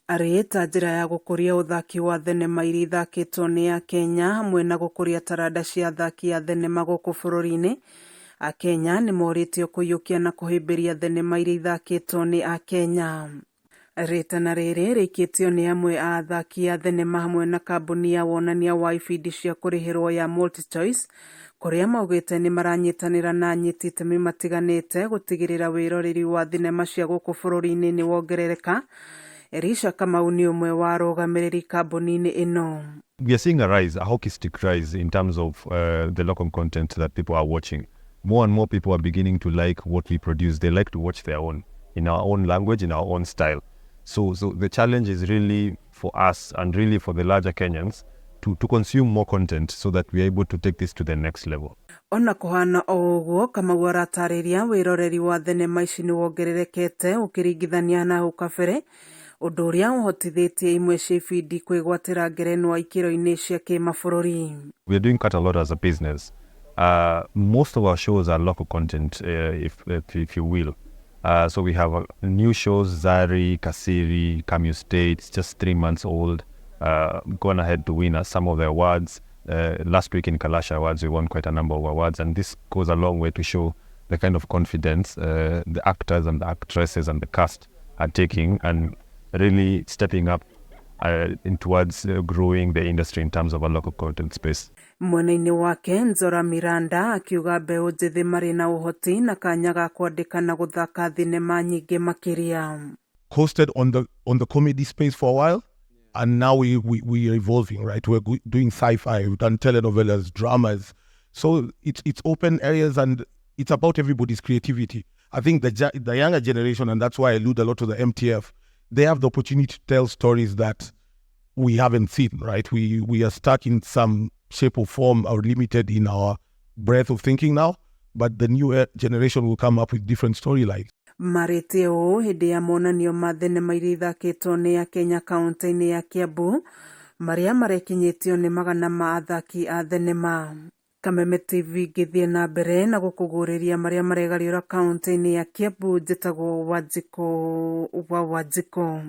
arĩ ta njĩra ya gũkũria ũthaki wa thenema iria ithakĩtwo nĩ Akenya hamwe na gũkũria taranda cia athaki a thenema gũkũ bũrũri-inĩ. Akenya nĩ morĩtio kũiyũkia na kũhĩmbĩria thenema iria ithakĩtwo nĩ Akenya. Ritana rĩrĩ rĩikĩtio nĩ amwe a athaki a thenema hamwe na kambuni ya wonania wa ibindi cia kũrĩhĩrwo ya MULTICHOICE, kũrĩa maugĩte nĩ maranyitanĩra na anyiti itemi matiganĩte gũtigĩrĩra wĩroreri wa thenema cia gũkũ bũrũri-inĩ nĩ wongerereka. Elisha Kamau nĩ ũmwe wa arũgamĩrĩri kambuni-inĩ ĩno. We are seeing a rise, a hockey stick rise in terms of the local content that people are watching. More and more people are beginning to like what we produce. They like to watch their own, in our own language, in our own style. So the challenge is really for us and really for the larger Kenyans to consume more content so that we are able to take this to the next level. Ona kuhana o ũguo, Kamau aratarĩria wĩroreri wa thenema ici nĩ wongererekete ũkĩringithania na hau kabere, ũndũ ũrĩa ũhotithĩtie imwe cia ibindi kwĩgwatĩra ngerenwa ikĩro-inĩ cia kĩmabũrũri. We are doing quite a lot as a business. Most of our shows are local content, if you will. So we have new shows, Zari, Kasiri, Kamu State, it's just 3 months old, gone ahead to win some of the awards. Last week in Kalasha Awards, we won quite a number of awards, and this goes a long way to show the kind of confidence the actors and the actresses and the cast are taking and really stepping up towards growing the industry in terms of a local content space. Mwena-inĩ wake Nzora Miranda akiuga mbeũ njĩthĩ marĩ na ũhoti na kanya ga kwandĩka na gũthaka thenema nyingĩ makĩria. Hosted on the comedy space for a while, and now we are evolving, right? We're doing sci-fi, we've done telenovelas, dramas. So it's open areas and it's about everybody's creativity. I think the younger generation, and that's why I allude a lot to the MTF, they have the opportunity to tell stories that we haven't seen, right? We are stuck in some shape or form or limited in our breadth of thinking now, but the new generation will come up with different storylines. Marĩte ũũ hĩndĩ ya monanio ma thenema iria ithakĩtwo nĩ Akenya kaunti-inĩ ya Kiambu, marĩa marekinyĩtio nĩ magana ma athaki a thenema. Kameme TV ngĩthiĩ na mbere na gũkũgũrĩria marĩa maregariũra kaunti-inĩ ya Kiambu, njĩtagwo Wanjikũ wa Wanjikũ.